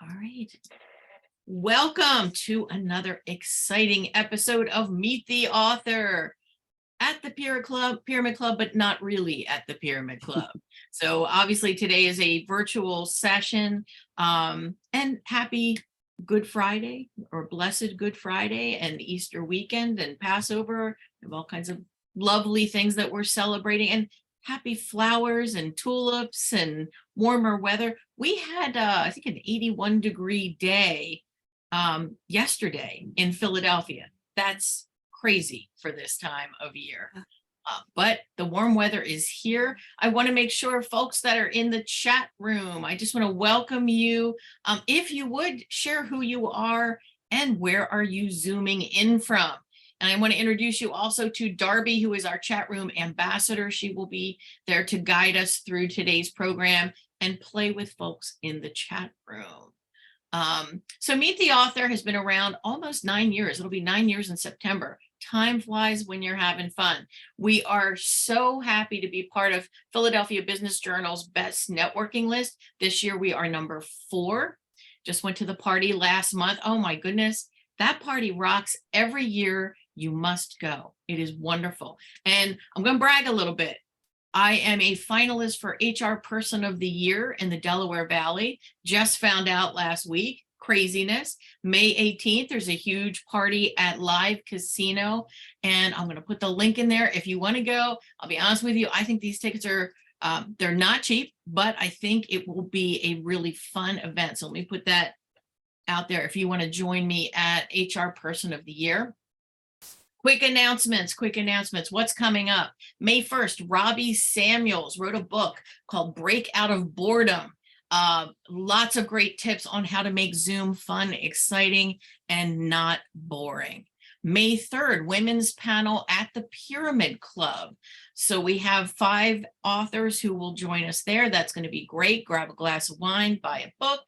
All right. Welcome to another exciting episode of Meet the Author at the Pyramid Club, but not really at the Pyramid Club. So obviously today is a virtual session, and happy Good Friday or blessed Good Friday and Easter weekend and Passover. We have all kinds of lovely things that we're celebrating, and happy flowers and tulips and warmer weather. We had, I think, an 81-degree day yesterday in Philadelphia. That's crazy for this time of year. But the warm weather is here. I want to make sure folks that are in the chat room, I just want to welcome you. If you would share who you are and where are you zooming in from. And I want to introduce you also to Darby, who is our chat room ambassador. She will be there to guide us through today's program and play with folks in the chat room. So Meet the Author has been around almost 9 years. It'll be 9 years in September. Time flies when you're having fun. We are so happy to be part of Philadelphia Business Journal's best networking list. This year we are number 4. Just went to the party last month. Oh my goodness, that party rocks. Every year you must go. It is wonderful. And I'm going to brag a little bit. I am a finalist for HR Person of the Year in the Delaware Valley. Just found out last week. Craziness. May 18th, there's a huge party at Live Casino, and I'm going to put the link in there if you want to go. I'll be honest with you, I think these tickets are, they're not cheap, but I think it will be a really fun event. So let me put that out there if you want to join me at HR Person of the Year. Quick announcements. What's coming up? May 1st, Robbie Samuels wrote a book called Break Out of Boredom. Lots of great tips on how to make Zoom fun, exciting, and not boring. May 3rd, women's panel at the Pyramid Club. So we have 5 authors who will join us there. That's going to be great. Grab a glass of wine, buy a book.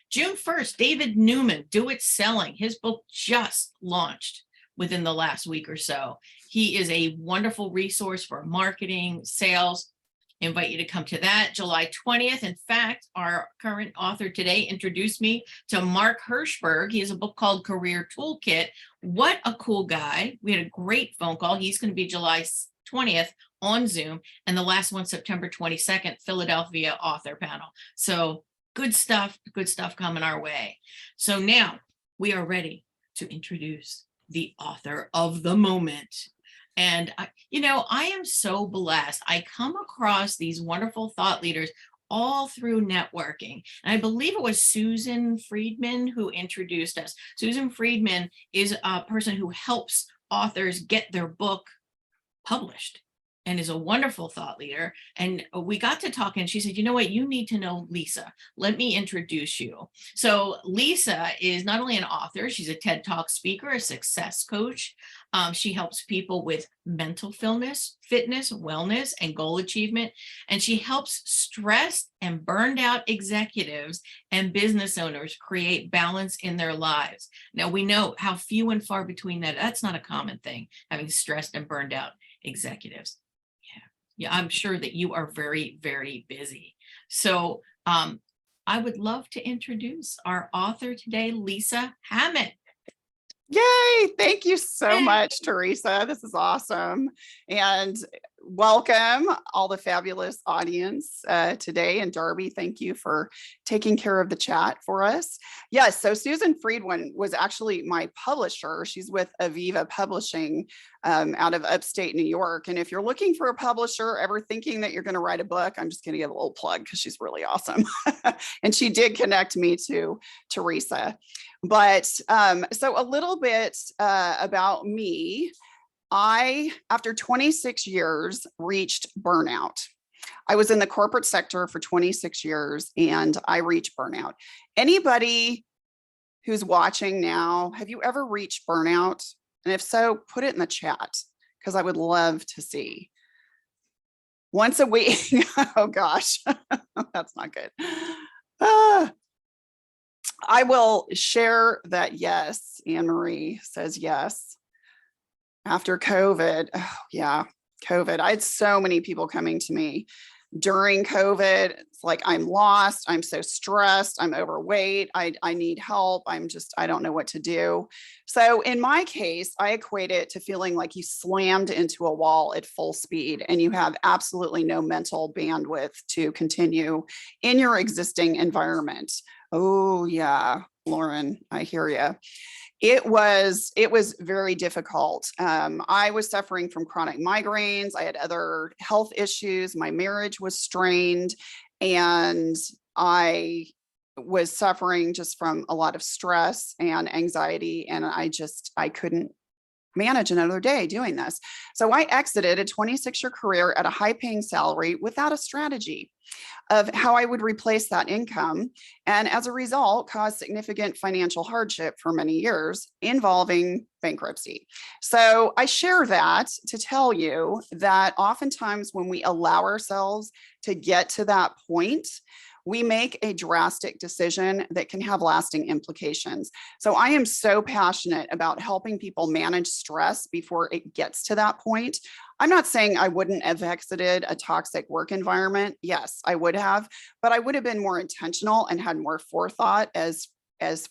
June 1st, David Newman, Do It Selling. His book just launched within the last week or so. He is a wonderful resource for marketing, sales. I invite you to come to that. July 20th. In fact, our current author today introduced me to Mark Hirschberg. He has a book called Career Toolkit. What a cool guy. We had a great phone call. He's going to be July 20th on Zoom. And the last one, September 22nd, Philadelphia author panel. So good stuff coming our way. So now we are ready to introduce the author of the moment. And, I am so blessed. I come across these wonderful thought leaders all through networking. And I believe it was Susan Friedman who introduced us. Susan Friedman is a person who helps authors get their book published and is a wonderful thought leader. And we got to talk, and she said, you know what, you need to know Lisa. Let me introduce you. So Lisa is not only an author, she's a TED Talk speaker, a success coach. She helps people with mental fitness, wellness, and goal achievement. And she helps stressed and burned out executives and business owners create balance in their lives. Now, we know how few and far between that's not a common thing, having stressed and burned out executives. Yeah, I'm sure that you are very, very busy. So I would love to introduce our author today, Lisa Hammett. Yay! Thank you so much, Teresa. This is awesome. And welcome all the fabulous audience today. And Darby, thank you for taking care of the chat for us. Yes, so Susan Friedman was actually my publisher. She's with Aviva Publishing out of upstate New York. And if you're looking for a publisher, ever thinking that you're going to write a book, I'm just going to give a little plug because she's really awesome. And she did connect me to Teresa. But so a little bit about me. I, after 26 years, reached burnout. I was in the corporate sector for 26 years and I reached burnout. Anybody who's watching now, have you ever reached burnout? And if so, put it in the chat because I would love to see. Once a week. Oh gosh, that's not good. I will share that yes. Anne Marie says yes. After COVID, oh yeah, COVID. I had so many people coming to me During COVID, it's like, I'm lost. I'm so stressed. I'm overweight. I need help. I don't know what to do. So in my case, I equate it to feeling like you slammed into a wall at full speed and you have absolutely no mental bandwidth to continue in your existing environment. Oh yeah, Lauren, I hear you. It was very difficult. I was suffering from chronic migraines. I had other health issues. My marriage was strained, and I was suffering just from a lot of stress and anxiety. And I couldn't manage another day doing this. So I exited a 26-year career at a high paying salary without a strategy of how I would replace that income. And as a result, caused significant financial hardship for many years involving bankruptcy. So I share that to tell you that oftentimes when we allow ourselves to get to that point, we make a drastic decision that can have lasting implications. So I am so passionate about helping people manage stress before it gets to that point. I'm not saying I wouldn't have exited a toxic work environment. Yes, I would have, but I would have been more intentional and had more forethought as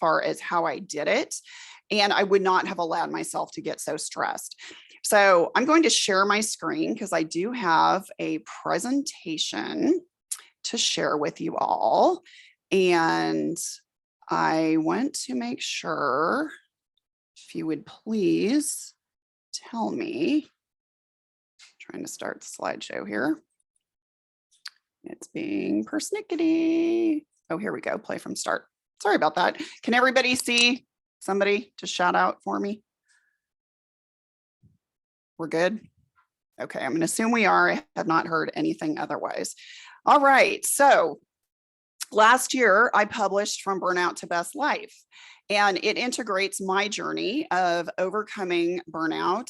far as how I did it. And I would not have allowed myself to get so stressed. So I'm going to share my screen because I do have a presentation to share with you all. And I want to make sure, if you would please tell me, trying to start the slideshow here. It's being persnickety. Oh, here we go. Play from start. Sorry about that. Can everybody see? Somebody to shout out for me? We're good? Okay, I'm going to assume we are. I have not heard anything otherwise. All right, so last year I published From Burnout to Best Life, and it integrates my journey of overcoming burnout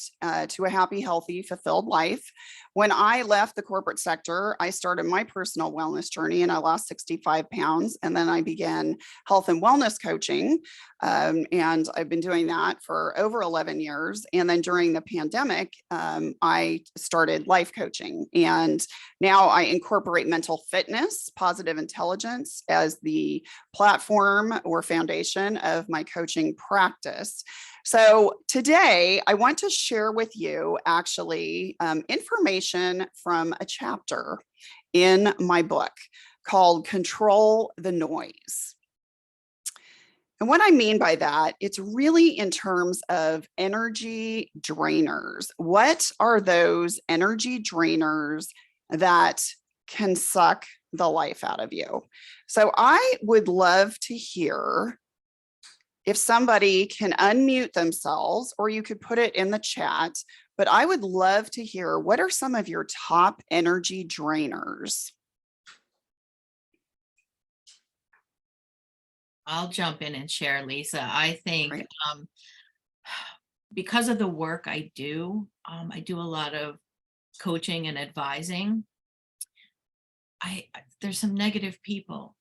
to a happy, healthy, fulfilled life. When I left the corporate sector, I started my personal wellness journey and I lost 65 pounds. And then I began health and wellness coaching. And I've been doing that for over 11 years. And then during the pandemic, I started life coaching. And now I incorporate mental fitness, positive intelligence as the platform or foundation of my coaching practice. So today I want to share with you actually information from a chapter in my book called Control the Noise. And what I mean by that, it's really in terms of energy drainers. What are those energy drainers that can suck the life out of you? So I would love to hear if somebody can unmute themselves, or you could put it in the chat, but I would love to hear, what are some of your top energy drainers? I'll jump in and share, Lisa. I think because of the work I do a lot of coaching and advising. There's some negative people,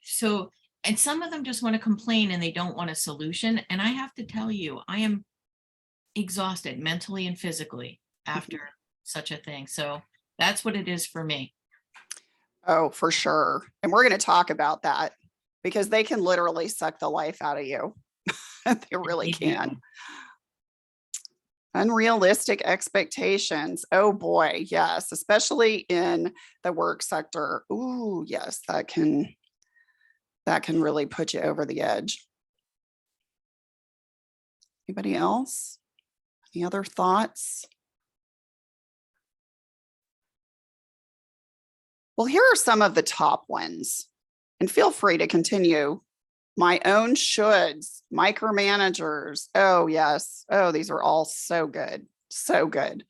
so and some of them just want to complain and they don't want a solution. And I have to tell you, I am exhausted mentally and physically after such a thing. So that's what it is for me. Oh, for sure. And we're going to talk about that because they can literally suck the life out of you. They really can. Unrealistic expectations. Oh boy, yes, especially in the work sector. Ooh, yes, that can really put you over the edge. Anybody else? Any other thoughts? Well, here are some of the top ones, and feel free to continue. My own shoulds, micromanagers. Oh, yes. Oh, these are all so good. So good.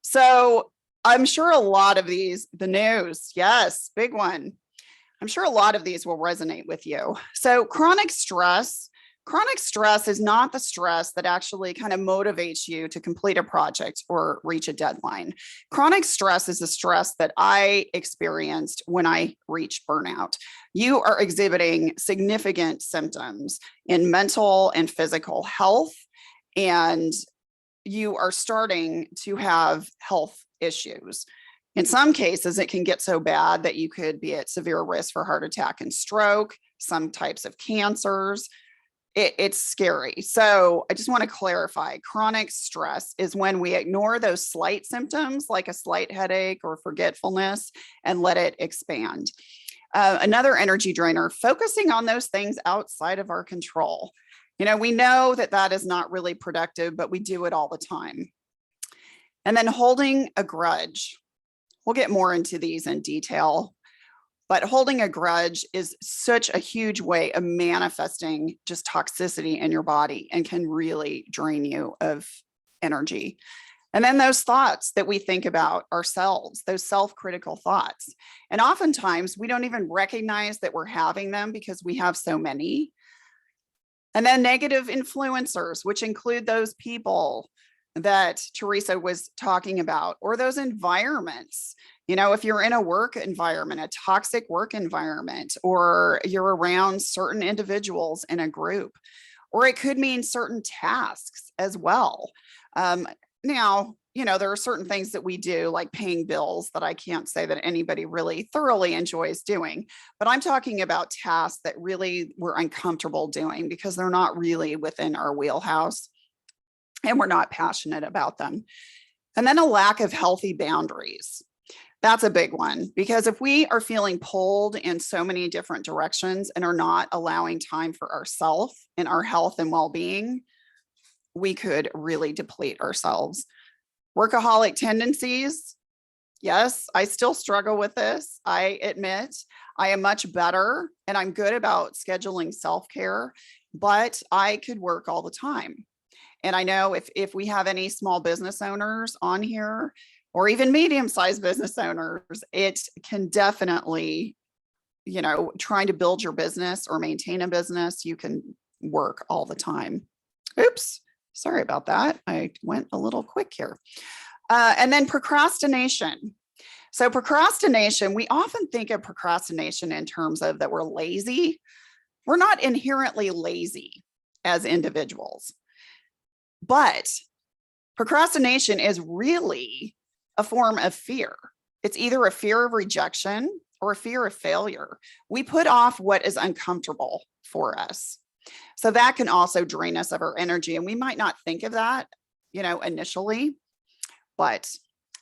So I'm sure a lot of these, the news, yes, big one. I'm sure a lot of these will resonate with you. So chronic stress is not the stress that actually kind of motivates you to complete a project or reach a deadline. Chronic stress is the stress that I experienced when I reached burnout. You are exhibiting significant symptoms in mental and physical health, and you are starting to have health issues. In some cases, it can get so bad that you could be at severe risk for heart attack and stroke, some types of cancers. It's scary. So I just want to clarify, chronic stress is when we ignore those slight symptoms like a slight headache or forgetfulness and let it expand. Another energy drainer, focusing on those things outside of our control. We know that that is not really productive, but we do it all the time. And then holding a grudge. We'll get more into these in detail, but holding a grudge is such a huge way of manifesting just toxicity in your body and can really drain you of energy. And then those thoughts that we think about ourselves, those self-critical thoughts. And oftentimes we don't even recognize that we're having them because we have so many. And then negative influencers, which include those people that Teresa was talking about, or those environments. If you're in a work environment, a toxic work environment, or you're around certain individuals in a group, or it could mean certain tasks as well. Now, there are certain things that we do, like paying bills, that I can't say that anybody really thoroughly enjoys doing. But I'm talking about tasks that really we're uncomfortable doing because they're not really within our wheelhouse and we're not passionate about them. And then a lack of healthy boundaries. That's a big one, because if we are feeling pulled in so many different directions and are not allowing time for ourselves and our health and well-being, we could really deplete ourselves. Workaholic tendencies. Yes, I still struggle with this. I admit I am much better and I'm good about scheduling self-care, but I could work all the time. And I know if we have any small business owners on here, or even medium-sized business owners, it can definitely, trying to build your business or maintain a business, you can work all the time. Oops, sorry about that. I went a little quick here. And then procrastination. So procrastination, we often think of procrastination in terms of that we're lazy. We're not inherently lazy as individuals. But procrastination is really a form of fear. It's either a fear of rejection or a fear of failure. We put off what is uncomfortable for us. So that can also drain us of our energy. And we might not think of that, initially, but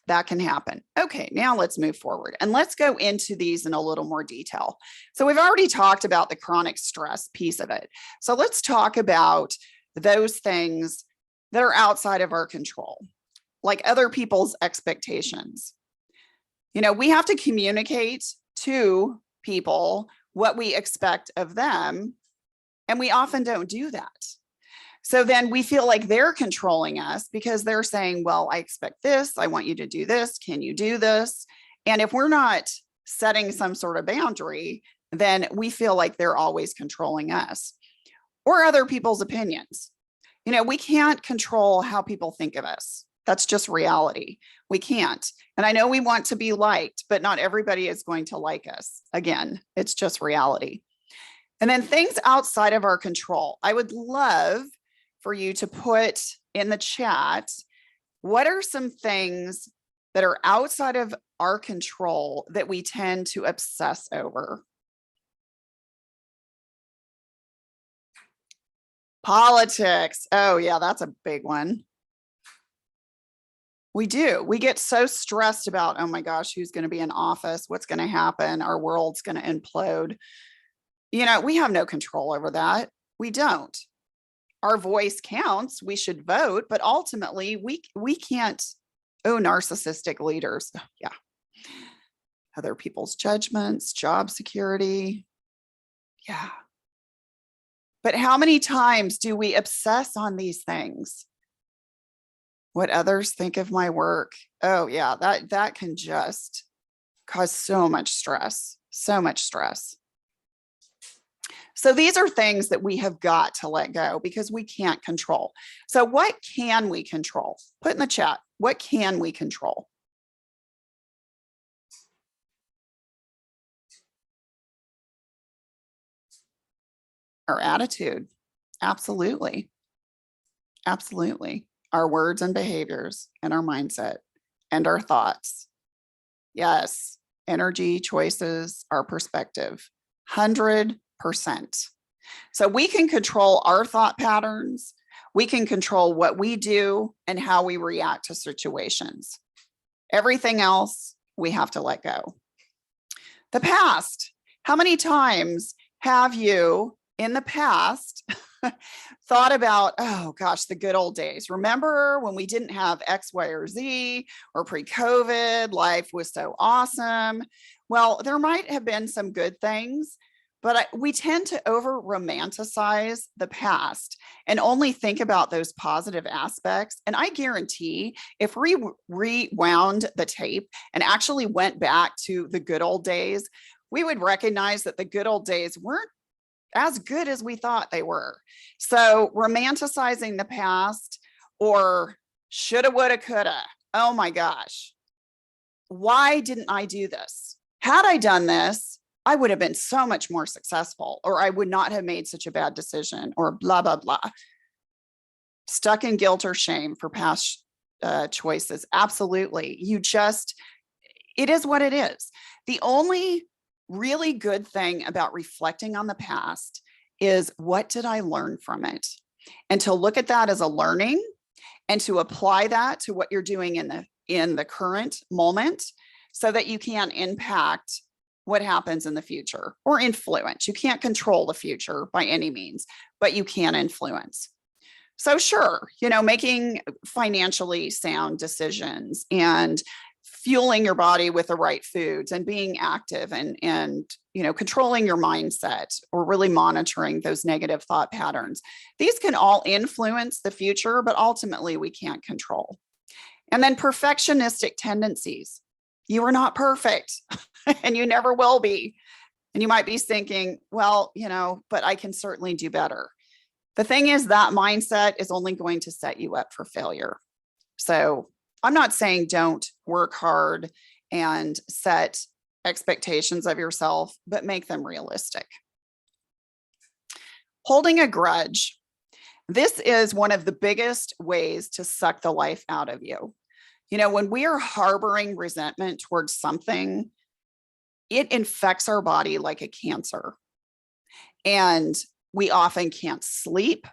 that can happen. Okay, now let's move forward and let's go into these in a little more detail. So we've already talked about the chronic stress piece of it. So let's talk about those things that are outside of our control, like other people's expectations. We have to communicate to people what we expect of them, and we often don't do that. So then we feel like they're controlling us because they're saying, well, I expect this, I want you to do this, can you do this? And if we're not setting some sort of boundary, then we feel like they're always controlling us, or other people's opinions. We can't control how people think of us. That's just reality. We can't. And I know we want to be liked, but not everybody is going to like us. Again, it's just reality. And then things outside of our control. I would love for you to put in the chat, what are some things that are outside of our control that we tend to obsess over? Politics. Oh yeah, that's a big one. We do. We get so stressed about, oh my gosh, who's going to be in office? What's going to happen? Our world's going to implode. We have no control over that. We don't. Our voice counts. We should vote, but ultimately we can't. Oh, narcissistic leaders. Yeah. Other people's judgments, job security. Yeah. But how many times do we obsess on these things? What others think of my work. Oh yeah, that can just cause so much stress, so much stress. So these are things that we have got to let go because we can't control. So what can we control? Put in the chat, what can we control? Our attitude. Absolutely. Absolutely. Our words and behaviors and our mindset and our thoughts. Yes. Energy, choices, our perspective. 100%. So we can control our thought patterns. We can control what we do and how we react to situations. Everything else, we have to let go. The past. How many times have you in the past thought about, oh gosh, the good old days? Remember when we didn't have X, Y, or Z, or pre-COVID, life was so awesome? Well, there might have been some good things, but we tend to over romanticize the past and only think about those positive aspects. And I guarantee if we rewound the tape and actually went back to the good old days, we would recognize that the good old days weren't as good as we thought they were. So romanticizing the past, or shoulda, woulda, coulda. Oh my gosh. Why didn't I do this? Had I done this, I would have been so much more successful, or I would not have made such a bad decision, or blah, blah, blah. Stuck in guilt or shame for past choices. Absolutely. It is what it is. The only really good thing about reflecting on the past is, what did I learn from it? And to look at that as a learning and to apply that to what you're doing in the current moment, so that you can impact what happens in the future, or influence. You can't control the future by any means, but you can influence. So sure, making financially sound decisions and fueling your body with the right foods and being active and controlling your mindset, or really monitoring those negative thought patterns. These can all influence the future, but ultimately we can't control. And then perfectionistic tendencies. You are not perfect and you never will be. And you might be thinking, well, but I can certainly do better. The thing is, that mindset is only going to set you up for failure. So I'm not saying don't work hard and set expectations of yourself, but make them realistic. Holding a grudge. This is one of the biggest ways to suck the life out of you. When we are harboring resentment towards something, it infects our body like a cancer. And we often can't sleep.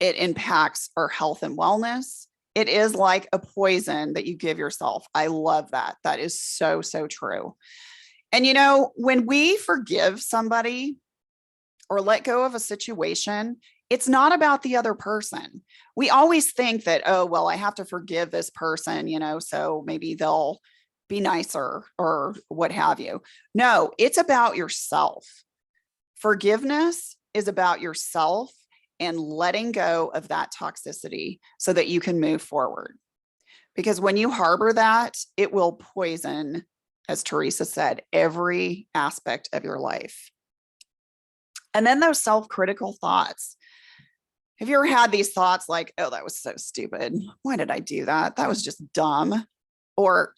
It impacts our health and wellness. It is like a poison that you give yourself. I love that. That is so, so true. And when we forgive somebody or let go of a situation, it's not about the other person. We always think that, oh, well, I have to forgive this person, so maybe they'll be nicer or what have you. No, it's about yourself. Forgiveness is about yourself and letting go of that toxicity so that you can move forward. Because when you harbor that, it will poison, as Teresa said, every aspect of your life. And then those self-critical thoughts. Have you ever had these thoughts like, oh, that was so stupid. Why did I do that? That was just dumb. Or,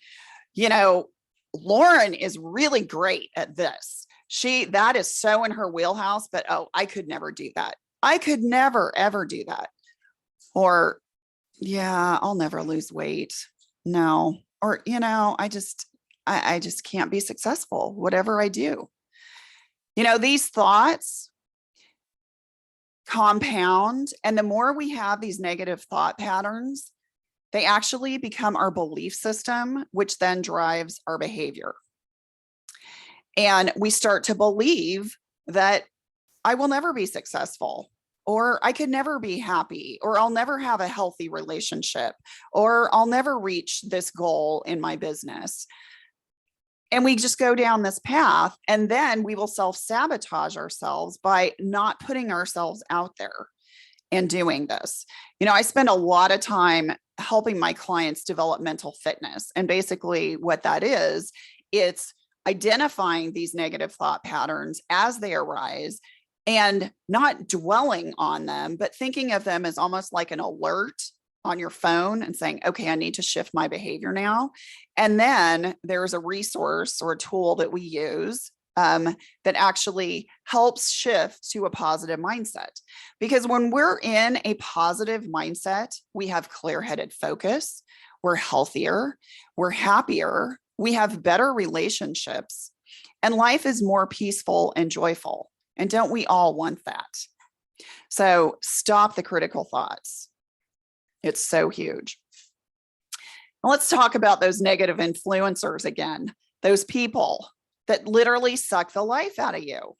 Lauren is really great at this. That is so in her wheelhouse, but oh, I could never do that. I could never, ever do that. Or, yeah, I'll never lose weight. No. Or, I just can't be successful, whatever I do. These thoughts compound, and the more we have these negative thought patterns, they actually become our belief system, which then drives our behavior. And we start to believe that I will never be successful, or I could never be happy, or I'll never have a healthy relationship, or I'll never reach this goal in my business. And we just go down this path, and then we will self-sabotage ourselves by not putting ourselves out there and doing this. I spend a lot of time helping my clients develop mental fitness. And basically what that is, it's identifying these negative thought patterns as they arise and not dwelling on them, but thinking of them as almost like an alert on your phone and saying, okay, I need to shift my behavior now. And then there's a resource or a tool that we use that actually helps shift to a positive mindset. Because when we're in a positive mindset, we have clear-headed focus, we're healthier, we're happier, we have better relationships, and life is more peaceful and joyful. And don't we all want that? So stop the critical thoughts. It's so huge. Now let's talk about those negative influencers again, those people that literally suck the life out of you.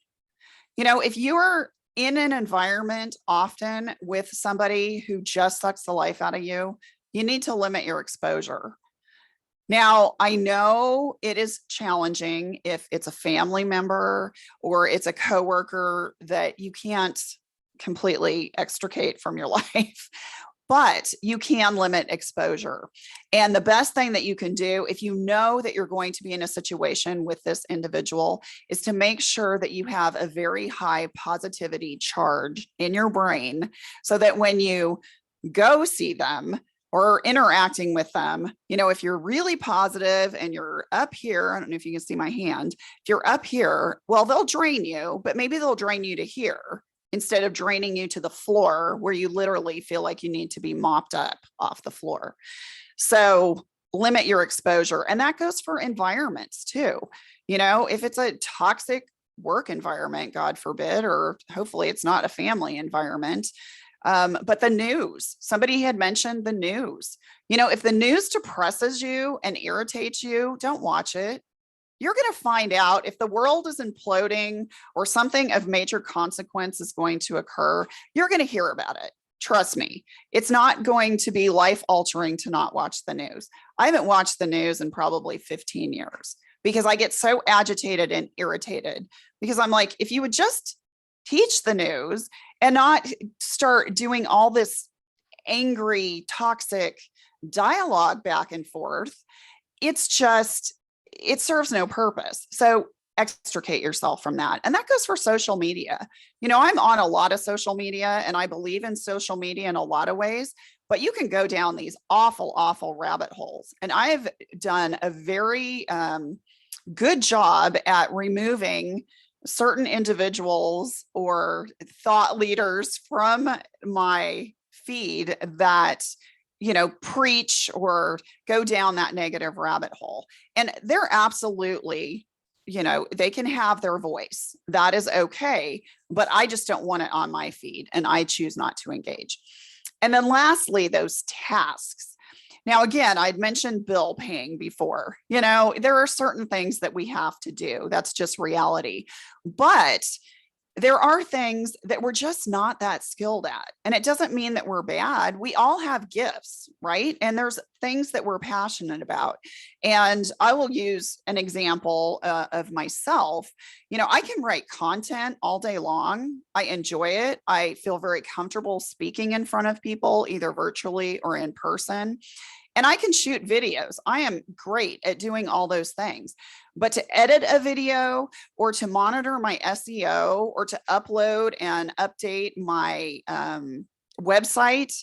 If you're in an environment often with somebody who just sucks the life out of you, you need to limit your exposure. Now, I know it is challenging if it's a family member or it's a coworker that you can't completely extricate from your life, but you can limit exposure. And the best thing that you can do if you know that you're going to be in a situation with this individual is to make sure that you have a very high positivity charge in your brain so that when you go see them or interacting with them, if you're really positive and you're up here, I don't know if you can see my hand, if you're up here, well, they'll drain you, but maybe they'll drain you to here instead of draining you to the floor where you literally feel like you need to be mopped up off the floor. So limit your exposure. And that goes for environments too. If it's a toxic work environment, God forbid, or hopefully it's not a family environment, but the news, somebody had mentioned the news. If the news depresses you and irritates you, don't watch it. You're going to find out if the world is imploding or something of major consequence is going to occur. You're going to hear about it. Trust me, it's not going to be life altering to not watch the news. I haven't watched the news in probably 15 years because I get so agitated and irritated because I'm like, if you would just teach the news and not start doing all this angry, toxic dialogue back and forth, it serves no purpose. So extricate yourself from that. And that goes for social media. I'm on a lot of social media and I believe in social media in a lot of ways, but you can go down these awful, awful rabbit holes. And I have done a very good job at removing certain individuals or thought leaders from my feed that preach or go down that negative rabbit hole. And they're absolutely, they can have their voice. That is okay. But I just don't want it on my feed and I choose not to engage. And then lastly, those tasks. Now, again, I'd mentioned bill paying before. There are certain things that we have to do. That's just reality. But there are things that we're just not that skilled at. And it doesn't mean that we're bad. We all have gifts, right? And there's things that we're passionate about. And I will use an example of myself. I can write content all day long. I enjoy it. I feel very comfortable speaking in front of people, either virtually or in person. And I can shoot videos. I am great at doing all those things. But to edit a video or to monitor my SEO or to upload and update my website,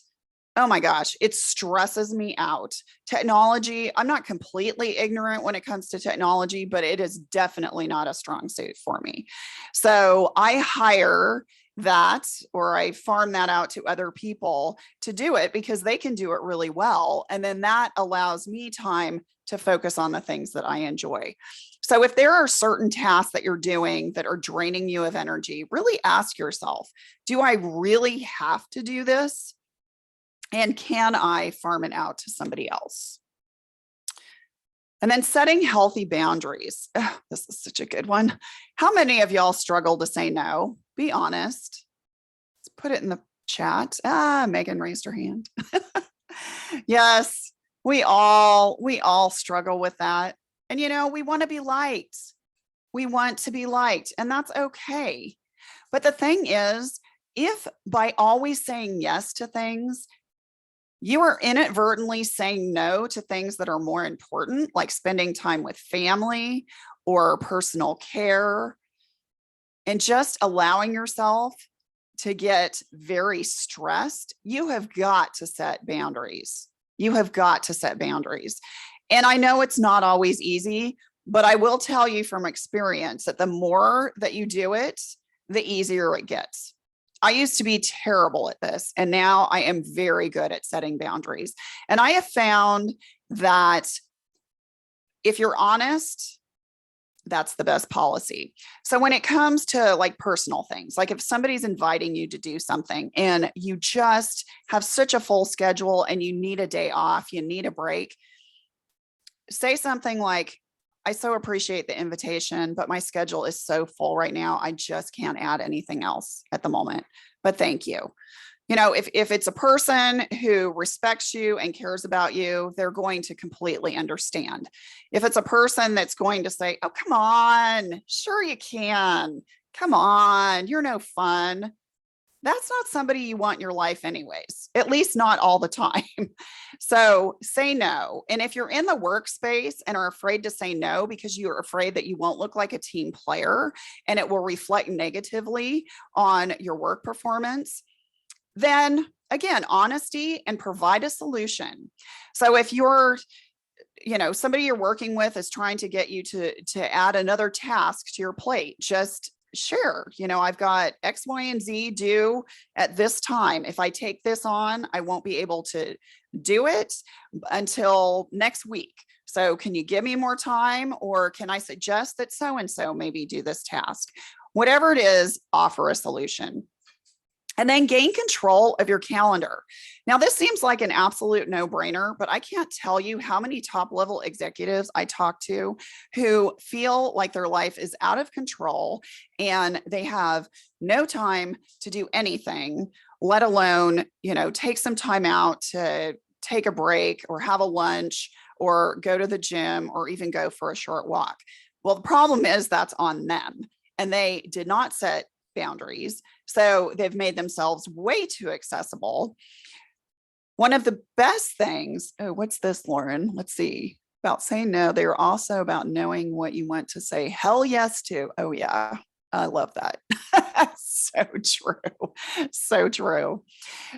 oh my gosh, it stresses me out. Technology, I'm not completely ignorant when it comes to technology, but it is definitely not a strong suit for me. So I hire that or I farm that out to other people to do it because they can do it really well. And then that allows me time to focus on the things that I enjoy. So if there are certain tasks that you're doing that are draining you of energy, really ask yourself, do I really have to do this? And can I farm it out to somebody else? And then setting healthy boundaries. Ugh, this is such a good one. How many of y'all struggle to say no? Be honest. Let's put it in the chat. Megan raised her hand. Yes, we all struggle with that. And we want to be liked. We want to be liked, and that's okay. But the thing is, if by always saying yes to things, you are inadvertently saying no to things that are more important, like spending time with family or personal care, and just allowing yourself to get very stressed, you have got to set boundaries. You have got to set boundaries. And I know it's not always easy, but I will tell you from experience that the more that you do it, the easier it gets. I used to be terrible at this, and now I am very good at setting boundaries. And I have found that if you're honest, that's the best policy. So when it comes to like personal things, like if somebody's inviting you to do something and you just have such a full schedule and you need a day off, you need a break, say something like, I so appreciate the invitation, but my schedule is so full right now. I just can't add anything else at the moment, but thank you. You know, if it's a person who respects you and cares about you, they're going to completely understand. If it's a person that's going to say, oh, come on, sure you can. Come on, you're no fun. That's not somebody you want in your life anyways, at least not all the time. So say no. And if you're in the workspace and are afraid to say no because you're afraid that you won't look like a team player and it will reflect negatively on your work performance, then again, honesty and provide a solution. So if you're, somebody you're working with is trying to get you to add another task to your plate, just share, I've got X, Y, and Z due at this time. If I take this on, I won't be able to do it until next week. So can you give me more time, or can I suggest that so-and-so maybe do this task? Whatever it is, offer a solution. And then gain control of your calendar. Now, this seems like an absolute no-brainer, but I can't tell you how many top-level executives I talk to who feel like their life is out of control and they have no time to do anything, let alone, take some time out to take a break or have a lunch or go to the gym or even go for a short walk. Well, the problem is that's on them, and they did not set boundaries. So they've made themselves way too accessible. One of the best things, what's this, Lauren? Let's see, about saying no. They're also about knowing what you want to say hell yes to. Oh yeah, I love that. So true. So true.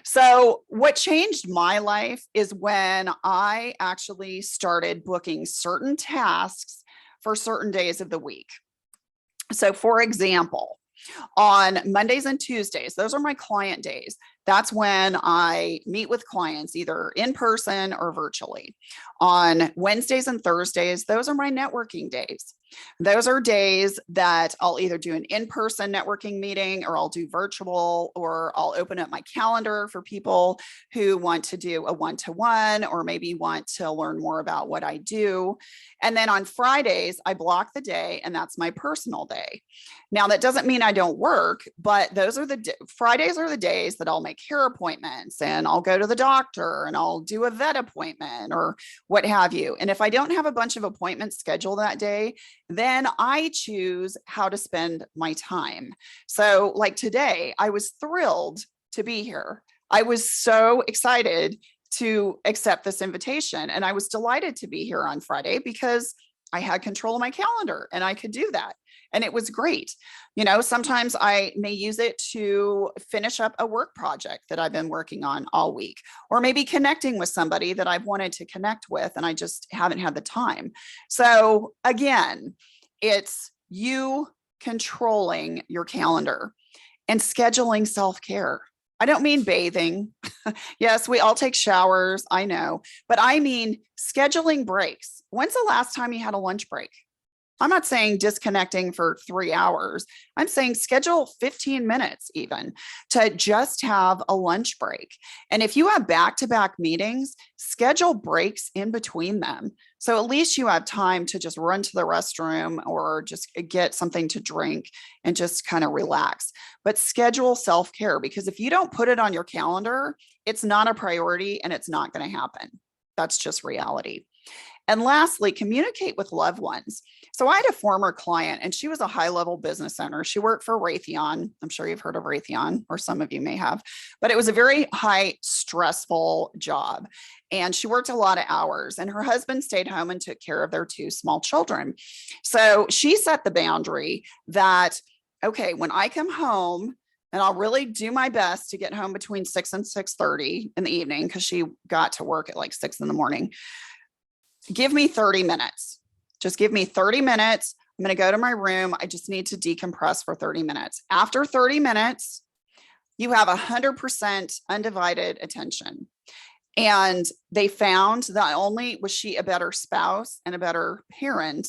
So what changed my life is when I actually started booking certain tasks for certain days of the week. So for example, on Mondays and Tuesdays, those are my client days. That's when I meet with clients either in person or virtually. On Wednesdays and Thursdays, those are my networking days. Those are days that I'll either do an in-person networking meeting or I'll do virtual, or I'll open up my calendar for people who want to do a one-to-one or maybe want to learn more about what I do. And then on Fridays, I block the day and that's my personal day. Now, that doesn't mean I don't work, but those are Fridays are the days that I'll make hair appointments and I'll go to the doctor and I'll do a vet appointment or what have you. And if I don't have a bunch of appointments scheduled that day, then I choose how to spend my time. So like today, I was thrilled to be here. I was so excited to accept this invitation. And I was delighted to be here on Friday because I had control of my calendar and I could do that. And it was great. Sometimes I may use it to finish up a work project that I've been working on all week, or maybe connecting with somebody that I've wanted to connect with and I just haven't had the time. So again, it's you controlling your calendar and scheduling self-care. I don't mean bathing. Yes, we all take showers, I know, but I mean scheduling breaks. When's the last time you had a lunch break? I'm not saying disconnecting for 3 hours. I'm saying schedule 15 minutes even to just have a lunch break. And if you have back-to-back meetings, schedule breaks in between them. So at least you have time to just run to the restroom or just get something to drink and just kind of relax. But schedule self-care, because if you don't put it on your calendar, it's not a priority and it's not going to happen. That's just reality. And lastly, communicate with loved ones. So I had a former client and she was a high-level business owner. She worked for Raytheon. I'm sure you've heard of Raytheon, or some of you may have, but it was a very high stressful job. And she worked a lot of hours and her husband stayed home and took care of their 2 small children. So she set the boundary that, okay, when I come home, and I'll really do my best to get home between 6 and 6:30 in the evening, because she got to work at like 6 in the morning. Give me 30 minutes. Just give me 30 minutes. I'm going to go to my room. I just need to decompress for 30 minutes. After 30 minutes, you have 100% undivided attention. And they found not only was she a better spouse and a better parent,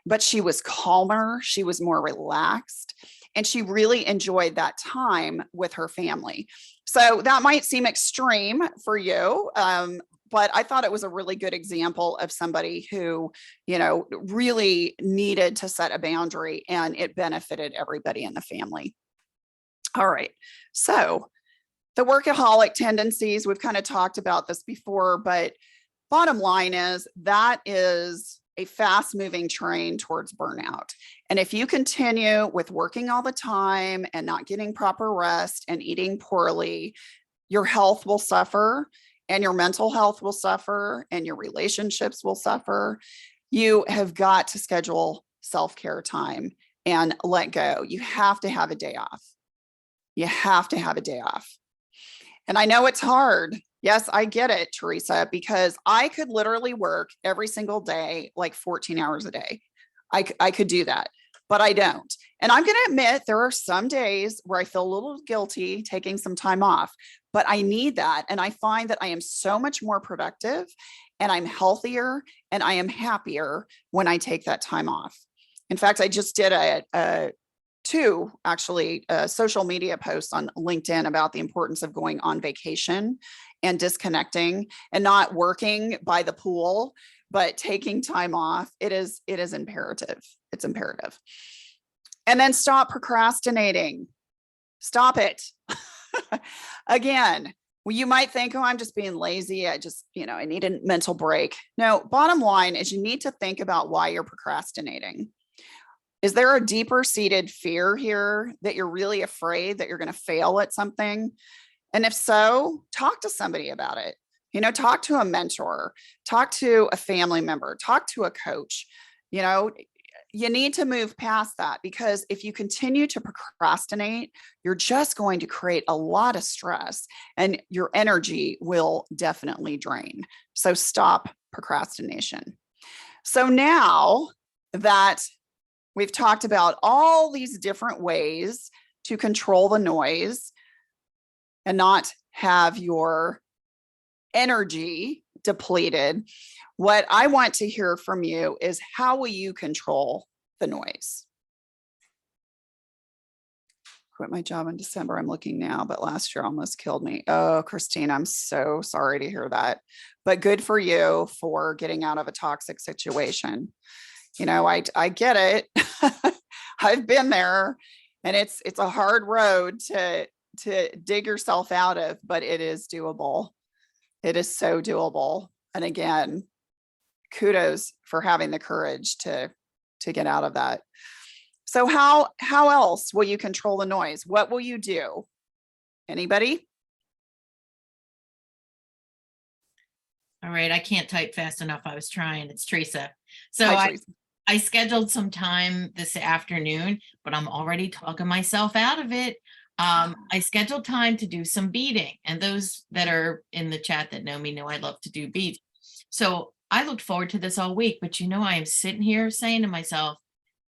but she was calmer, she was more relaxed, and she really enjoyed that time with her family. So that might seem extreme for you, but I thought it was a really good example of somebody who, really needed to set a boundary, and it benefited everybody in the family. All right. So the workaholic tendencies, we've kind of talked about this before, but bottom line is that is a fast moving train towards burnout. And if you continue with working all the time and not getting proper rest and eating poorly, your health will suffer, and your mental health will suffer, and your relationships will suffer. You have got to schedule self-care time and let go. You have to have a day off. You have to have a day off. And I know it's hard. Yes, I get it, Teresa, because I could literally work every single day, like 14 hours a day. I could do that, but I don't. And I'm going to admit there are some days where I feel a little guilty taking some time off, but I need that. And I find that I am so much more productive, and I'm healthier, and I am happier when I take that time off. In fact, I just did two social media posts on LinkedIn about the importance of going on vacation and disconnecting and not working by the pool, but taking time off. It is imperative. It's imperative. And then stop procrastinating. Stop it. Again, you might think, oh, I'm just being lazy. I need a mental break. No, bottom line is you need to think about why you're procrastinating. Is there a deeper seated fear here that you're really afraid that you're going to fail at something? And if so, talk to somebody about it. Talk to a mentor, talk to a family member, talk to a coach. You need to move past that, because if you continue to procrastinate, you're just going to create a lot of stress, and your energy will definitely drain. So stop procrastination. So now that we've talked about all these different ways to control the noise and not have your energy depleted, what I want to hear from you is, how will you control the noise? Quit my job in December. I'm looking now, but last year almost killed me. Oh, Christine, I'm so sorry to hear that. But good for you for getting out of a toxic situation. I get it. I've been there, and it's a hard road to dig yourself out of, but it is doable. It is so doable. And again, kudos for having the courage to get out of that. So how else will you control the noise? What will you do? Anybody? All right. I can't type fast enough. I was trying. It's Teresa. So Hi, Teresa. I scheduled some time this afternoon, but I'm already talking myself out of it. I scheduled time to do some beading, and those that are in the chat that know me know I love to do beads. So I looked forward to this all week, but I am sitting here saying to myself,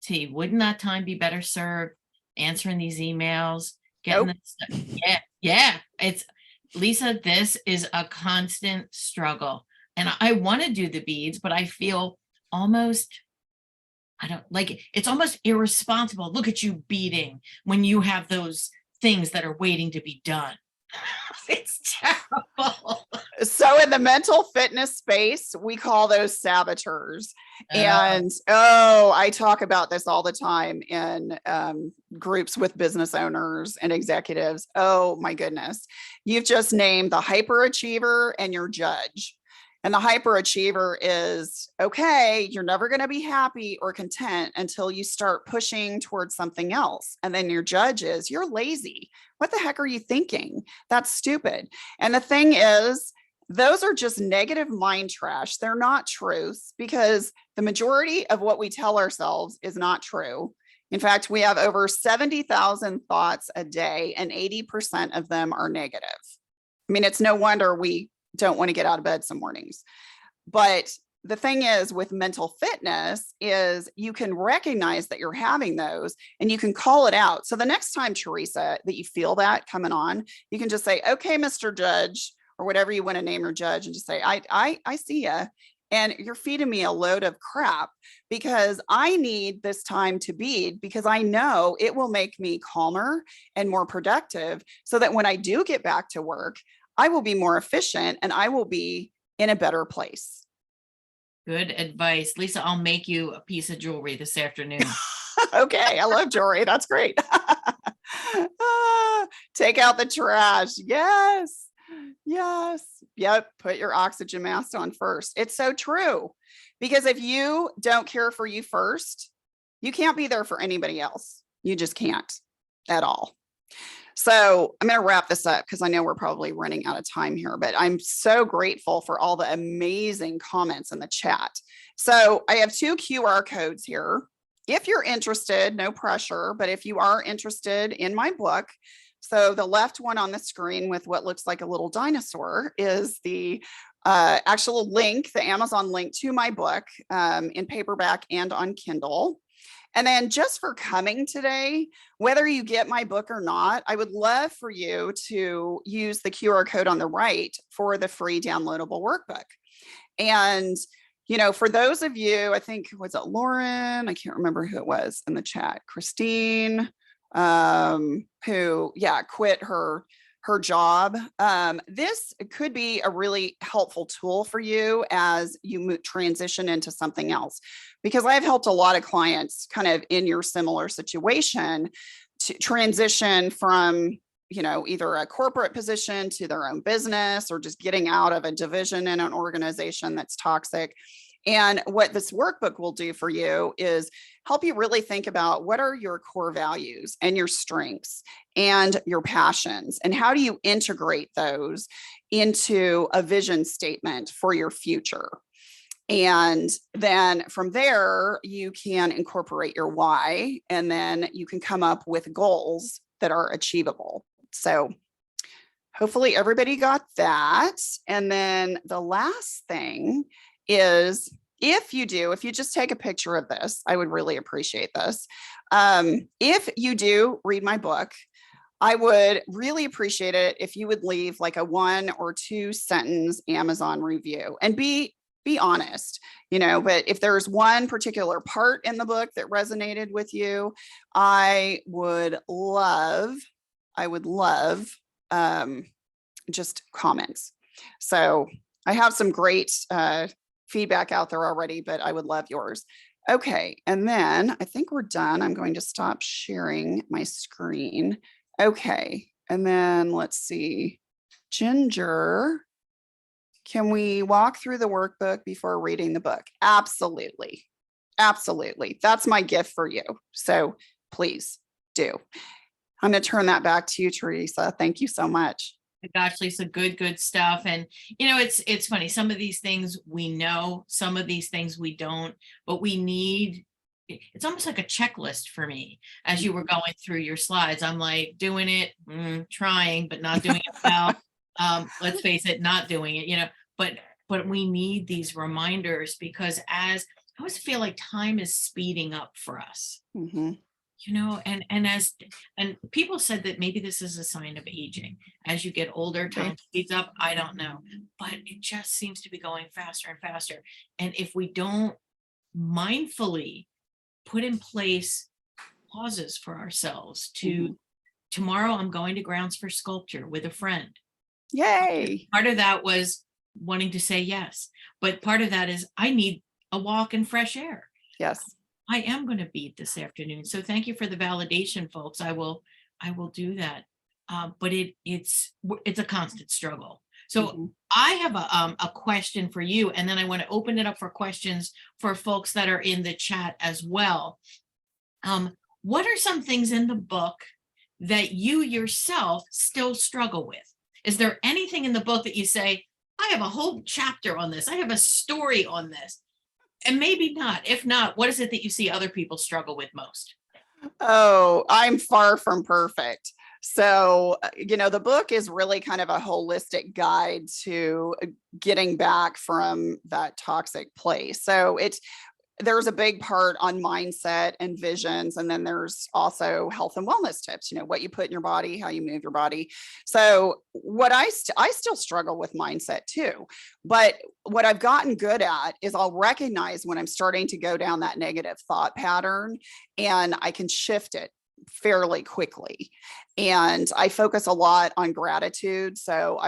T, wouldn't that time be better served answering these emails, getting this stuff? Yeah. It's Lisa, this is a constant struggle. And I want to do the beads, but I feel almost, I don't like it. It's almost irresponsible. Look at you beading when you have those things that are waiting to be done. It's terrible. So in the mental fitness space, we call those saboteurs. And I talk about this all the time in groups with business owners and executives. Oh my goodness. You've just named the hyperachiever and your judge. And the hyperachiever is, okay, you're never going to be happy or content until you start pushing towards something else. And then your judge is, you're lazy. What the heck are you thinking? That's stupid. And the thing is, those are just negative mind trash. They're not truths, because the majority of what we tell ourselves is not true. In fact, we have over 70,000 thoughts a day, and 80% of them are negative. I mean, it's no wonder we don't want to get out of bed some mornings. But the thing is with mental fitness is you can recognize that you're having those, and you can call it out. So the next time, Teresa, that you feel that coming on, you can just say, okay, Mr. Judge, or whatever you want to name or judge, and just say, I see you. And you're feeding me a load of crap because I need this time to bead, because I know it will make me calmer and more productive, so that when I do get back to work, I will be more efficient and I will be in a better place. Good advice. Lisa, I'll make you a piece of jewelry this afternoon. Okay, I love jewelry. That's great. Take out the trash. Yes. Yes. Yep. Put your oxygen mask on first. It's so true. Because if you don't care for you first, you can't be there for anybody else. You just can't at all. So I'm going to wrap this up because I know we're probably running out of time here, but I'm so grateful for all the amazing comments in the chat. So I have 2 QR codes here. If you're interested, no pressure, but if you are interested in my book, so the left one on the screen with what looks like a little dinosaur is the actual link, the Amazon link to my book in paperback and on Kindle. And then just for coming today, whether you get my book or not, I would love for you to use the QR code on the right for the free downloadable workbook. And, you know, for those of you, I think, was it Lauren? I can't remember who it was in the chat. Christine, who, quit her job. This could be a really helpful tool for you as you transition into something else, because I've helped a lot of clients kind of in your similar situation to transition from, you know, either a corporate position to their own business, or just getting out of a division in an organization that's toxic. And what this workbook will do for you is help you really think about what are your core values and your strengths and your passions, and how do you integrate those into a vision statement for your future. And then from there, you can incorporate your why, and then you can come up with goals that are achievable. So hopefully everybody got that. And then the last thing is, if you just take a picture of this, I would really appreciate this. If you do read my book, I would really appreciate it if you would leave like a 1 or 2 sentence Amazon review, and be honest, you know, but if there's one particular part in the book that resonated with you, I would love just comments. So I have some great feedback out there already, but I would love yours. Okay, and then I think we're done. I'm going to stop sharing my screen. Okay, and then let's see. Ginger, can we walk through the workbook before reading the book? Absolutely. Absolutely. That's my gift for you. So please do. I'm going to turn that back to you, Teresa. Thank you so much. Gosh, Lisa, good stuff. And, you know, it's funny. Some of these things we know, some of these things we don't, but we need, it's almost like a checklist for me. As you were going through your slides, I'm like doing it, trying, but not doing it well. Let's face it, not doing it, you know, but we need these reminders, because I always feel like time is speeding up for us. Mm-hmm. You know, and people said that maybe this is a sign of aging. As you get older, time speeds up. I don't know, but it just seems to be going faster and faster. And if we don't mindfully put in place pauses for ourselves to, tomorrow I'm going to Grounds for Sculpture with a friend. Yay. Part of that was wanting to say yes, but part of that is I need a walk in fresh air. Yes. I am going to bead this afternoon. So thank you for the validation, folks. I will do that. But it's a constant struggle. So I have a question for you, and then I want to open it up for questions for folks that are in the chat as well. What are some things in the book that you yourself still struggle with? Is there anything in the book that you say, I have a whole chapter on this, I have a story on this? And maybe not. If not, what is it that you see other people struggle with most? Oh, I'm far from perfect. So, you know, the book is really kind of a holistic guide to getting back from that toxic place. So there's a big part on mindset and visions. And then there's also health and wellness tips, what you put in your body, how you move your body. So what I still struggle with mindset too, but what I've gotten good at is I'll recognize when I'm starting to go down that negative thought pattern, and I can shift it fairly quickly. And I focus a lot on gratitude. So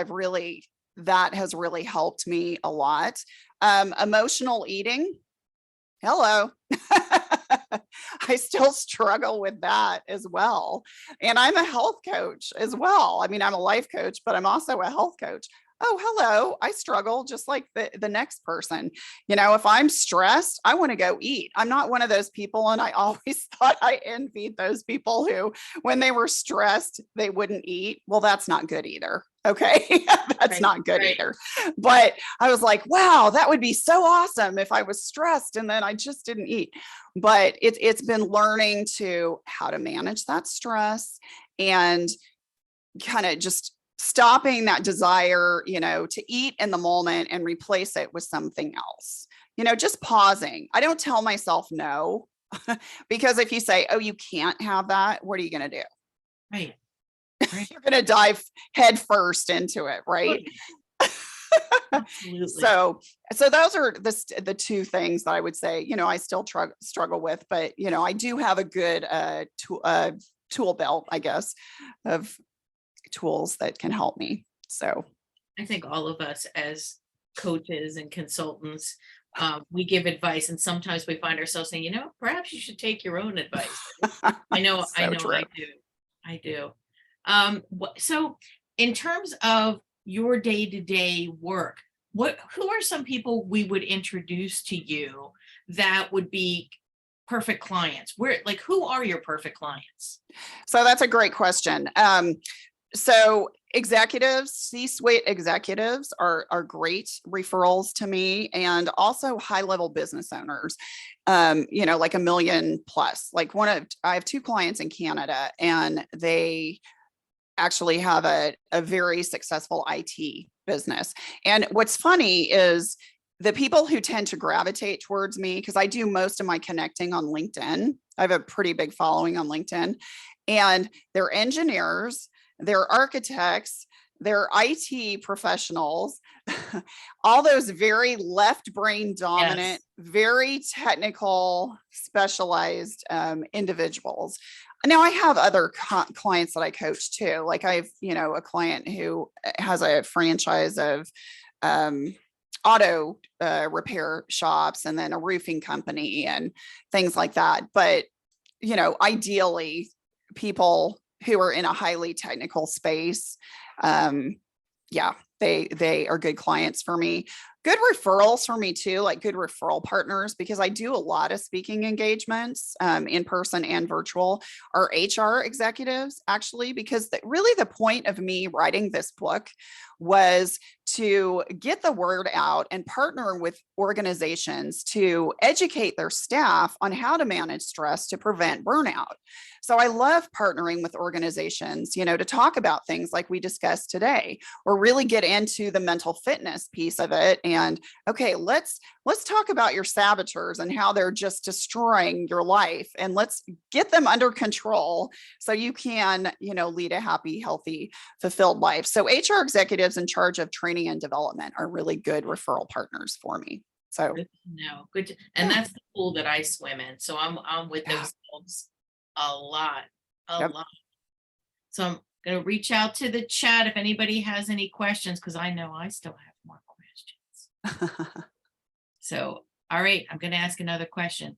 that has really helped me a lot. Emotional eating. Hello. I still struggle with that as well. And I'm a health coach as well. I mean, I'm a life coach, but I'm also a health coach. Oh, hello. I struggle just like the next person. If I'm stressed, I want to go eat. I'm not one of those people. And I always thought I envied those people who, when they were stressed, they wouldn't eat. Well, that's not good either. Okay. That's not good either. But I was like, wow, that would be so awesome if I was stressed and then I just didn't eat. But it's been learning how to manage that stress and kind of just stopping that desire, to eat in the moment and replace it with something else, just pausing. I don't tell myself no, because if you say, oh, you can't have that, what are you going to do? Right. You're going to dive head first into it. Right. Absolutely. So those are the two things that I would say, I still struggle with, but, I do have a good tool belt, I guess, of tools that can help me. So I think all of us as coaches and consultants, we give advice, and sometimes we find ourselves saying, perhaps you should take your own advice. I know, true. I do. So in terms of your day-to-day work, who are some people we would introduce to you that would be perfect clients? Who are your perfect clients? So that's a great question. So executives, C-suite executives are great referrals to me, and also high-level business owners, like $1 million plus. I have 2 clients in Canada, and they actually have a very successful IT business. And what's funny is the people who tend to gravitate towards me, because I do most of my connecting on LinkedIn. I have a pretty big following on LinkedIn, and they're engineers, they're architects, they're IT professionals, all those very left brain dominant, very technical, specialized individuals. Now I have other clients that I coach too. Like I have, a client who has a franchise of auto repair shops, and then a roofing company and things like that. But, ideally people who are in a highly technical space, they are good clients for me. Good referrals for me too, like good referral partners, because I do a lot of speaking engagements, in person and virtual, are HR executives, actually, because really the point of me writing this book was to get the word out and partner with organizations to educate their staff on how to manage stress to prevent burnout. So I love partnering with organizations, to talk about things like we discussed today, or really get into the mental fitness piece of it. And okay, let's talk about your saboteurs and how they're just destroying your life, and let's get them under control so you can, lead a happy, healthy, fulfilled life. So HR executives in charge of training and development are really good referral partners for me. So good. And that's the pool that I swim in. So I'm with those folks a lot. So I'm going to reach out to the chat if anybody has any questions, because I know I still have more questions. So, all right, I'm going to ask another question.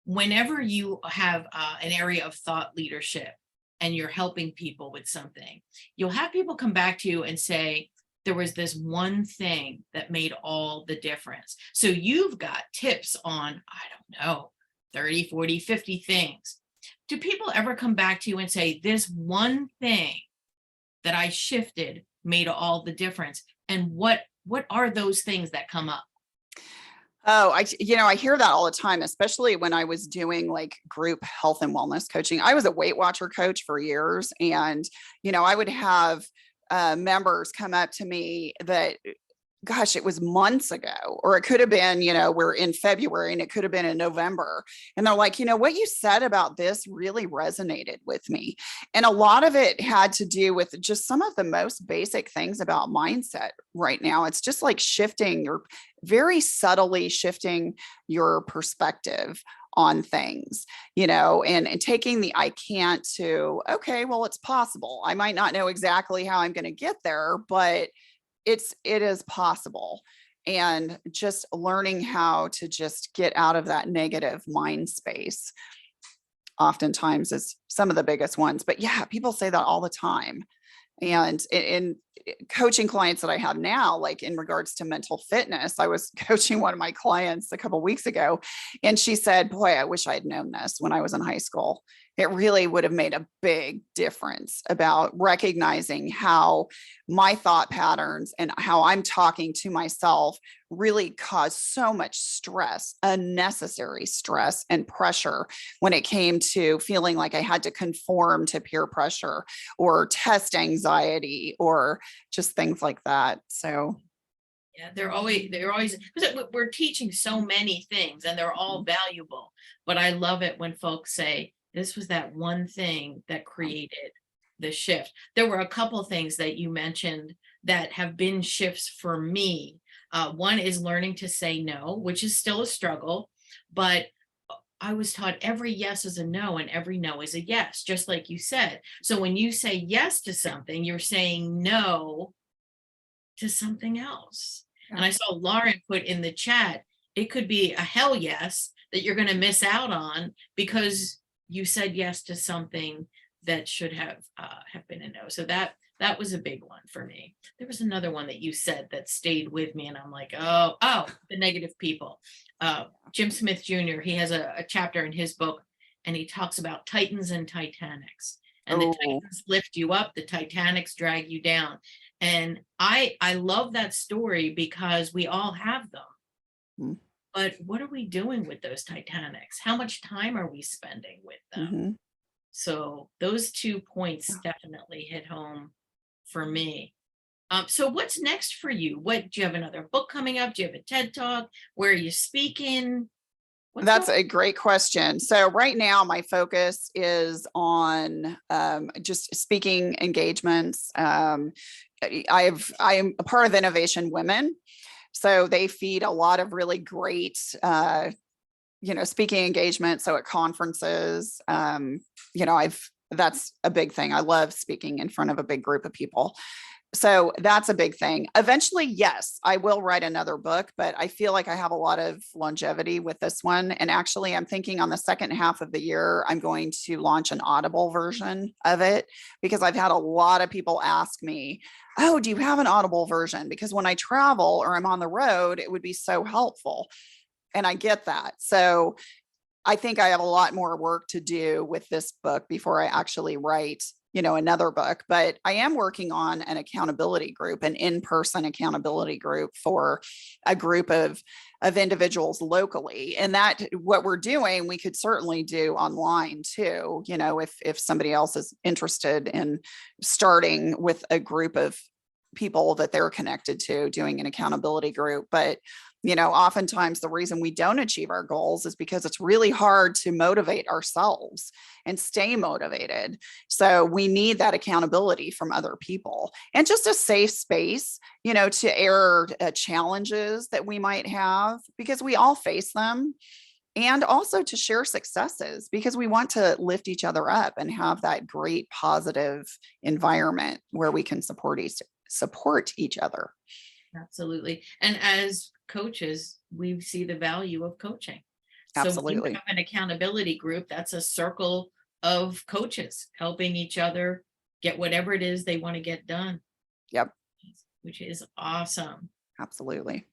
Whenever you have an area of thought leadership and you're helping people with something, you'll have people come back to you and say, there was this one thing that made all the difference. So you've got tips on, I don't know, 30, 40, 50 things. Do people ever come back to you and say, this one thing that I shifted made all the difference? And what are those things that come up? Oh, I hear that all the time, especially when I was doing like group health and wellness coaching. I was a Weight Watcher coach for years, and, I would have members come up to me that gosh, it was months ago, or it could have been, we're in February and it could have been in November. And they're like, what you said about this really resonated with me. And a lot of it had to do with just some of the most basic things about mindset right now. It's just like very subtly shifting your perspective on things, and taking the I can't to, okay, well, it's possible. I might not know exactly how I'm going to get there, but it is possible. And just learning how to just get out of that negative mind space oftentimes is some of the biggest ones. But yeah, people say that all the time. And in coaching clients that I have now, like in regards to mental fitness, I was coaching one of my clients a couple of weeks ago, and she said, boy, I wish I had known this when I was in high school. It really would have made a big difference about recognizing how my thought patterns and how I'm talking to myself really cause so much stress, unnecessary stress and pressure when it came to feeling like I had to conform to peer pressure or test anxiety or just things like that. So yeah, they're always, because we're teaching so many things and they're all valuable. But I love it when folks say, this was that one thing that created the shift. There were a couple of things that you mentioned that have been shifts for me. One is learning to say no, which is still a struggle, but I was taught every yes is a no and every no is a yes, just like you said. So when you say yes to something, you're saying no to something else. And I saw Lauren put in the chat, it could be a hell yes that you're going to miss out on because you said yes to something that should have been a no. So that was a big one for me. There was another one that you said that stayed with me, and I'm like, oh, the negative people. Jim Smith Jr., he has a chapter in his book, and he talks about Titans and Titanics. And the Titans lift you up, the Titanics drag you down. And I love that story because we all have them. Mm-hmm. But what are we doing with those Titanics? How much time are we spending with them? Mm-hmm. So those 2 points definitely hit home for me. So what's next for you? Do you have another book coming up? Do you have a TED Talk? Where are you speaking? That's a great question. So right now, my focus is on just speaking engagements. I am a part of Innovation Women. So they feed a lot of really great, speaking engagements. So at conferences, that's a big thing. I love speaking in front of a big group of people. So that's a big thing. Eventually, yes, I will write another book, but I feel like I have a lot of longevity with this one. And actually, I'm thinking on the second half of the year, I'm going to launch an Audible version of it because I've had a lot of people ask me, oh, do you have an Audible version? Because when I travel or I'm on the road, it would be so helpful. And I get that. So I think I have a lot more work to do with this book before I actually write another book, but I am working on an accountability group, an in-person accountability group for a group of individuals locally. And that what we're doing, we could certainly do online too, if somebody else is interested in starting with a group of people that they're connected to doing an accountability group. But oftentimes the reason we don't achieve our goals is because it's really hard to motivate ourselves and stay motivated. So we need that accountability from other people and just a safe space, to air challenges that we might have because we all face them. And also to share successes because we want to lift each other up and have that great positive environment where we can support each other. Absolutely. And as coaches, we see the value of coaching. Absolutely. So when you have an accountability group, that's a circle of coaches helping each other get whatever it is they want to get done. Yep. Which is awesome. Absolutely.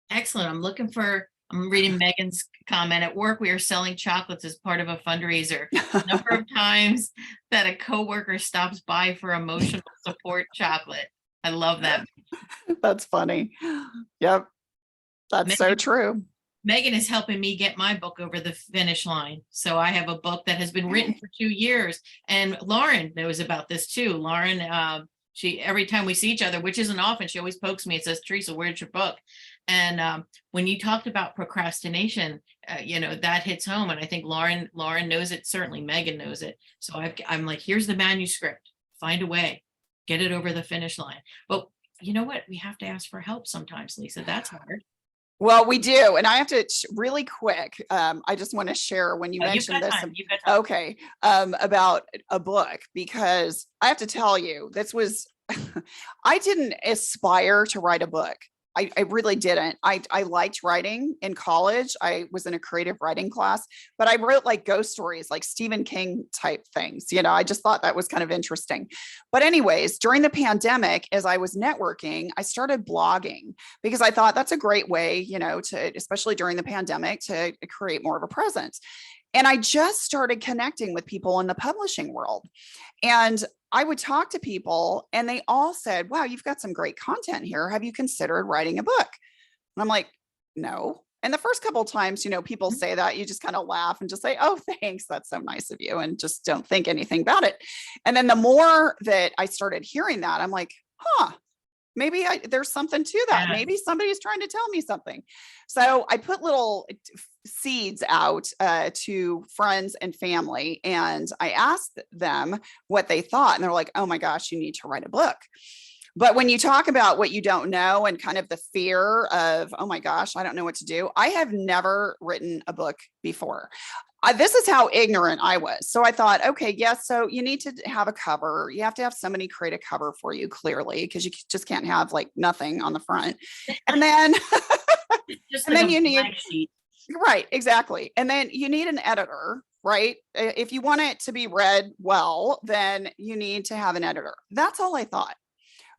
Excellent. I'm reading Megan's comment. At work, we are selling chocolates as part of a fundraiser. The number of times that a coworker stops by for emotional support chocolate. I love that. That's funny. Yep. That's so true. Megan is helping me get my book over the finish line. So I have a book that has been written for 2 years. And Lauren knows about this too. Lauren every time we see each other, which isn't often, she always pokes me and says, Teresa, where's your book? And when you talked about procrastination, that hits home. And I think Lauren knows it. Certainly Megan knows it. So I'm like, here's the manuscript, find a way, get it over the finish line. But you know what? We have to ask for help sometimes, Lisa. That's hard. Well, we do. And I have to really quick. I just want to share when you mentioned this. You've got time. Okay. About a book, because I have to tell you, this was, I didn't aspire to write a book. I really didn't. I liked writing in college. I was in a creative writing class, but I wrote like ghost stories, like Stephen King type things. I just thought that was kind of interesting. But anyways, during the pandemic, as I was networking, I started blogging because I thought that's a great way, to, especially during the pandemic, to create more of a presence. And I just started connecting with people in the publishing world. And I would talk to people and they all said, wow, you've got some great content here. Have you considered writing a book? And I'm like, no. And the first couple of times, people say that, you just kind of laugh and just say, oh, thanks. That's so nice of you. And just don't think anything about it. And then the more that I started hearing that, I'm like, maybe there's something to that. Maybe somebody's trying to tell me something. So I put little seeds out to friends and family, and I asked them what they thought. And they're like, oh my gosh, you need to write a book. But when you talk about what you don't know and kind of the fear of, oh my gosh, I don't know what to do. I have never written a book before. This is how ignorant I was. So I thought, okay, yes. So you need to have a cover. You have to have somebody create a cover for you, clearly, because you just can't have like nothing on the front. And then, and then you need, right, exactly. And then you need an editor, right? If you want it to be read well, then you need to have an editor. That's all I thought.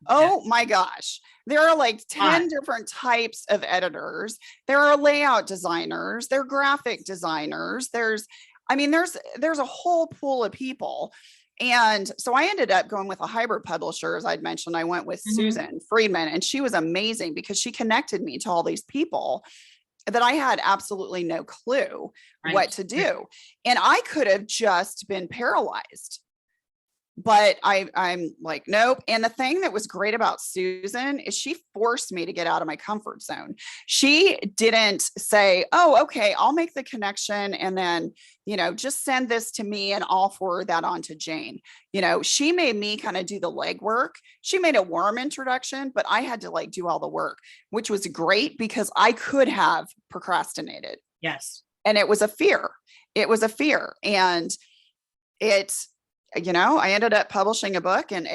Oh my gosh. There are like 10 different types of editors. There are layout designers, there are graphic designers. There's a whole pool of people. And so I ended up going with a hybrid publisher. As I'd mentioned, I went with Susan Friedman, and she was amazing because she connected me to all these people that I had absolutely no clue what to do. And I could have just been paralyzed. But I'm like, nope. And the thing that was great about Susan is she forced me to get out of my comfort zone. She didn't say, oh, okay, I'll make the connection and then, just send this to me and I'll forward that on to Jane. She made me kind of do the legwork. She made a warm introduction, but I had to like do all the work, which was great because I could have procrastinated. Yes. And it was a fear. And I ended up publishing a book, and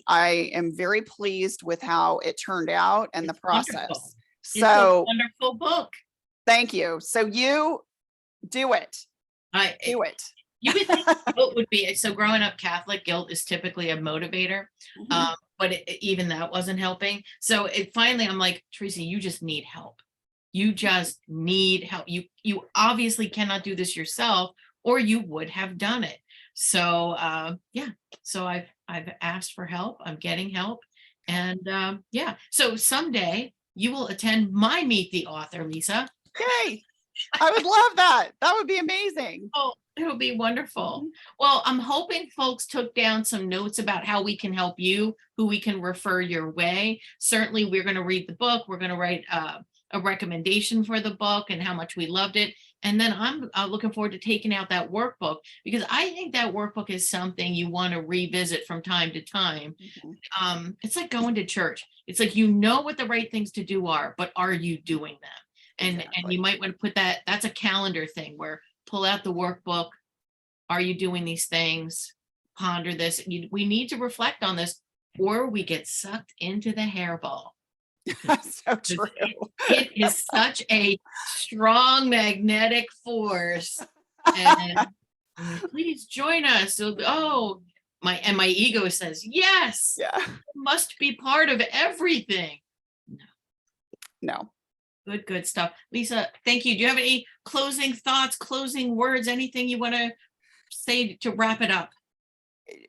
I am very pleased with how it turned out and the process. Wonderful. So it's a wonderful book. Thank you. So you do it. Do it. You would think guilt would be, so growing up Catholic, guilt is typically a motivator. But even that wasn't helping. So finally, I'm like, Teresa, you just need help. You just need help. You obviously cannot do this yourself, or you would have done it. So so I've asked for help. I'm getting help. And so someday you will attend my Meet the Author, Lisa. Yay. I would love that. That would be amazing. Oh, it'll be wonderful. Well, I'm hoping folks took down some notes about how we can help you, who we can refer your way. Certainly, we're going to read the book. We're going to write a recommendation for the book and how much we loved it. And then I'm looking forward to taking out that workbook, because I think that workbook is something you want to revisit from time to time. It's like going to church. It's like, what the right things to do are, but are you doing them? And you might want to put that's a calendar thing where pull out the workbook. Are you doing these things? Ponder this. We need to reflect on this, or we get sucked into the hairball. That's so true. It is such a strong magnetic force. And please join us. So, my ego says, yes, it must be part of everything. No. Good stuff. Lisa, thank you. Do you have any closing thoughts, closing words, anything you want to say to wrap it up?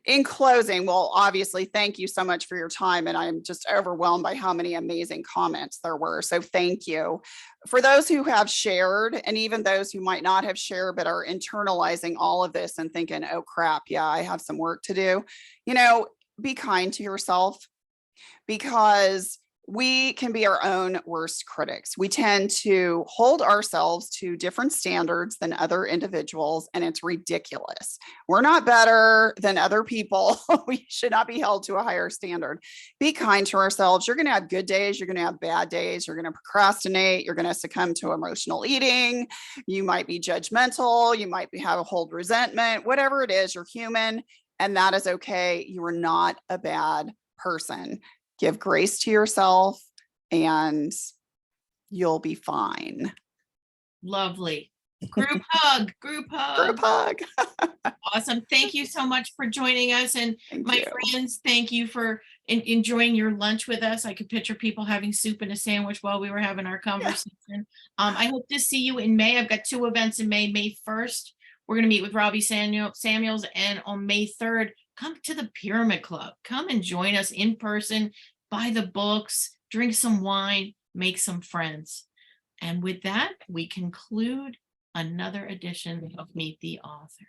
In closing, well, obviously, thank you so much for your time. And I'm just overwhelmed by how many amazing comments there were. So thank you. For those who have shared, and even those who might not have shared, but are internalizing all of this and thinking, oh, crap, yeah, I have some work to do. be kind to yourself, because we can be our own worst critics. We tend to hold ourselves to different standards than other individuals, and it's ridiculous. We're not better than other people. We should not be held to a higher standard. Be kind to ourselves. You're going to have good days. You're going to have bad days. You're going to procrastinate. You're going to succumb to emotional eating. You might be judgmental. You might have a hold resentment. Whatever it is, you're human, and that is okay. You are not a bad person. Give grace to yourself and you'll be fine. Lovely. Group hug, group hug. Group hug. Awesome. Thank you so much for joining us. And Thank my you. friends, thank you for enjoying your lunch with us. I could picture people having soup and a sandwich while we were having our conversation. I hope to see you in May. I've got 2 events in May. May 1st, we're going to meet with Robbie Samuels. And on May 3rd, come to the Pyramid Club. Come and join us in person, buy the books, drink some wine, make some friends. And with that, we conclude another edition of Meet the Author.